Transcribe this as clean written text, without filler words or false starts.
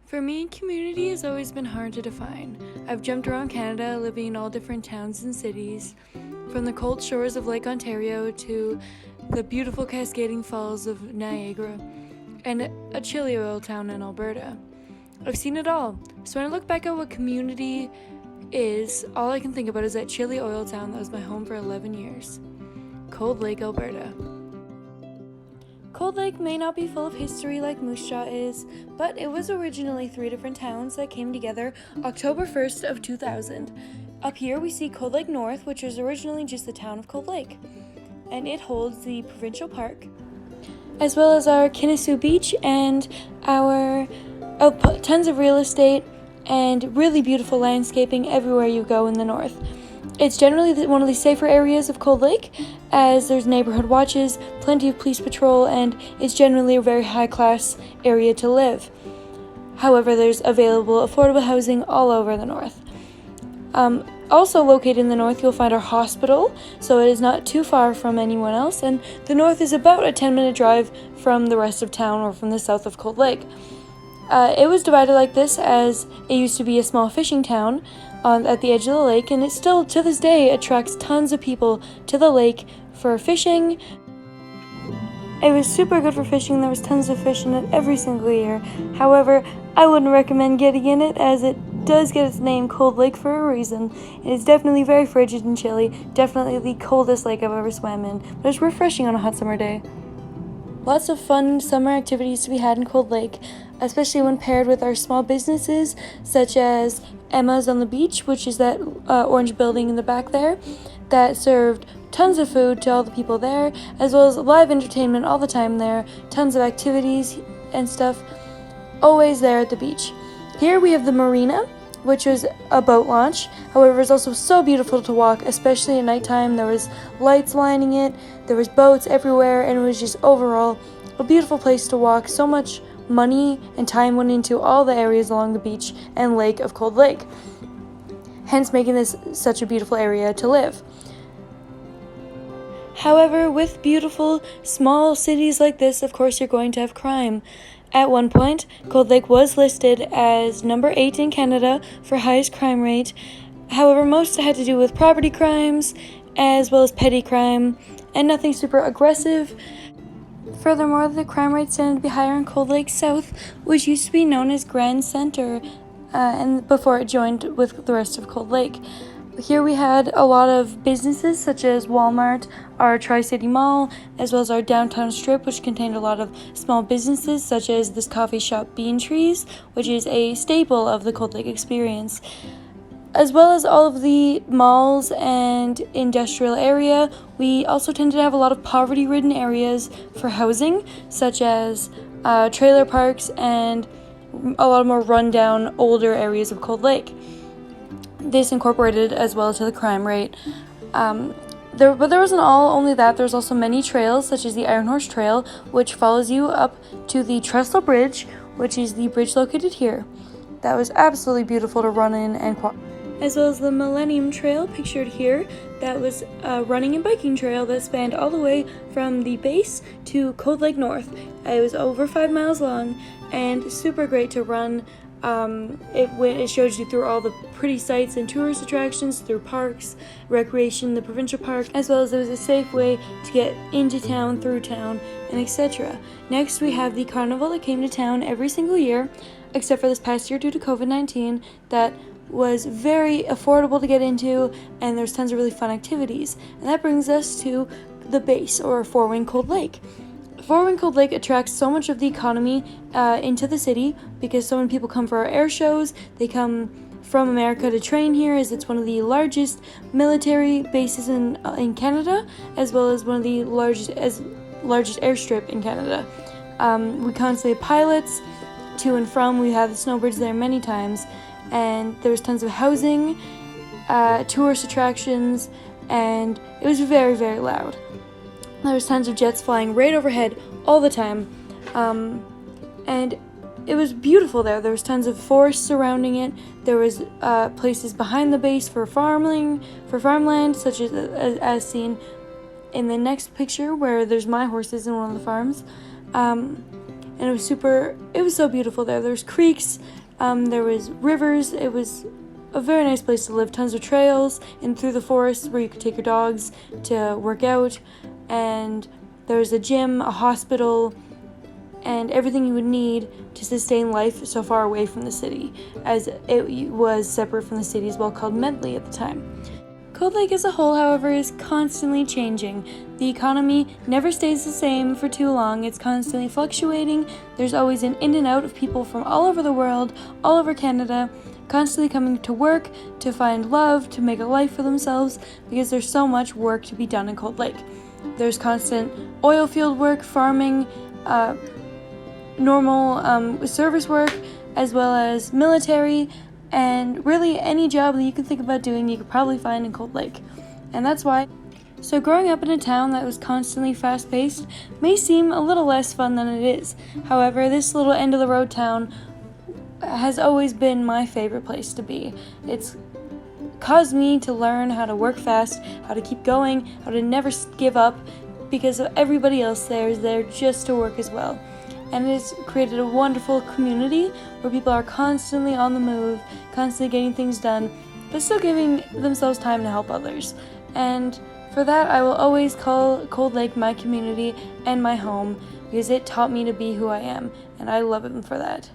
For me, community has always been hard to define. I've jumped around Canada, living in all different towns and cities, from the cold shores of Lake Ontario to the beautiful cascading falls of Niagara, and a chilly oil town in Alberta. I've seen it all, so when I look back at what community is, all I can think about is that chilly oil town that was my home for 11 years. Cold Lake, Alberta. Cold Lake may not be full of history like Moose Jaw is, but it was originally 3 different towns that came together October 1st of 2000. Up here we see Cold Lake North, which was originally just the town of Cold Lake, and it holds the provincial park, as well as our Kinnasoo Beach and our tons of real estate and really beautiful landscaping everywhere you go in the north. It's generally one of the safer areas of Cold Lake, as there's neighborhood watches, plenty of police patrol, and it's generally a very high-class area to live. However, there's available affordable housing all over the north. Also located in the north, you'll find our hospital, so it is not too far from anyone else, and the north is about a 10-minute drive from the rest of town or from the south of Cold Lake. It was divided like this as it used to be a small fishing town at the edge of the lake, and it still, to this day, attracts tons of people to the lake for fishing. It was super good for fishing. There was tons of fish in it every single year. However, I wouldn't recommend getting in it, as it does get its name Cold Lake for a reason. It is definitely very frigid and chilly, definitely the coldest lake I've ever swam in, but it's refreshing on a hot summer day. Lots of fun summer activities to be had in Cold Lake, especially when paired with our small businesses such as Emma's on the Beach, which is that orange building in the back there that served tons of food to all the people there, as well as live entertainment all the time there, tons of activities and stuff, always there at the beach. Here we have the marina, which was a boat launch. However, it's also so beautiful to walk, especially at nighttime. There was lights lining it, there was boats everywhere, and it was just overall a beautiful place to walk. So much money and time went into all the areas along the beach and lake of Cold Lake, hence making this such a beautiful area to live. However, with beautiful small cities like this, of course you're going to have crime. At one point, Cold Lake was listed as number 8 in Canada for highest crime rate. However, most had to do with property crimes as well as petty crime, and nothing super aggressive. Furthermore, the crime rates tended to be higher in Cold Lake South, which used to be known as Grand Center, and before it joined with the rest of Cold Lake. Here we had a lot of businesses such as Walmart, our Tri-City Mall, as well as our downtown strip, which contained a lot of small businesses such as this coffee shop Bean Trees, which is a staple of the Cold Lake experience. As well as all of the malls and industrial area, we also tended to have a lot of poverty-ridden areas for housing, such as trailer parks and a lot of more rundown, older areas of Cold Lake. This incorporated as well to the crime rate. But there wasn't only that. There's also many trails, such as the Iron Horse Trail, which follows you up to the Trestle Bridge, which is the bridge located here. That was absolutely beautiful to run in, and as well as the Millennium Trail, pictured here, that was a running and biking trail that spanned all the way from the base to Cold Lake North. It was over 5 miles long and super great to run. It shows you through all the pretty sights and tourist attractions, through parks, recreation, the provincial park, as well as it was a safe way to get into town, through town, and etc. Next, we have the carnival that came to town every single year, except for this past year due to COVID-19, that was very affordable to get into, and there's tons of really fun activities. And that brings us to the base, or Four Wing Cold Lake. Four Wing Cold Lake attracts so much of the economy into the city because so many people come for our air shows. They come from America to train here, as it's one of the largest military bases in Canada, as well as one of the largest airstrip in Canada. We constantly have pilots to and from. We have the snowbirds there many times, and there was tons of housing, tourist attractions, and it was very, very loud. There was tons of jets flying right overhead all the time, and it was beautiful there. There was tons of forest surrounding it. There was places behind the base for farmland, such as seen in the next picture, where there's my horses in one of the farms. and it was so beautiful there. There was creeks, there was rivers. It was a very nice place to live. Tons of trails and through the forest where you could take your dogs to work out, and there was a gym, a hospital, and everything you would need to sustain life so far away from the city, as it was separate from the city as well, called Medley at the time. Cold Lake as a whole, however, is constantly changing. The economy never stays the same for too long. It's constantly fluctuating. There's always an in and out of people from all over the world, all over Canada, constantly coming to work, to find love, to make a life for themselves, because there's so much work to be done in Cold Lake. There's constant oil field work, farming, normal service work, as well as military, and really any job that you can think about doing, you could probably find in Cold Lake. And that's why. So growing up in a town that was constantly fast-paced may seem a little less fun than it is. However, this little end-of-the-road town has always been my favorite place to be. It's caused me to learn how to work fast, how to keep going, how to never give up, because everybody else there is there just to work as well. And it has created a wonderful community where people are constantly on the move, constantly getting things done, but still giving themselves time to help others. And for that, I will always call Cold Lake my community and my home, because it taught me to be who I am, and I love it for that.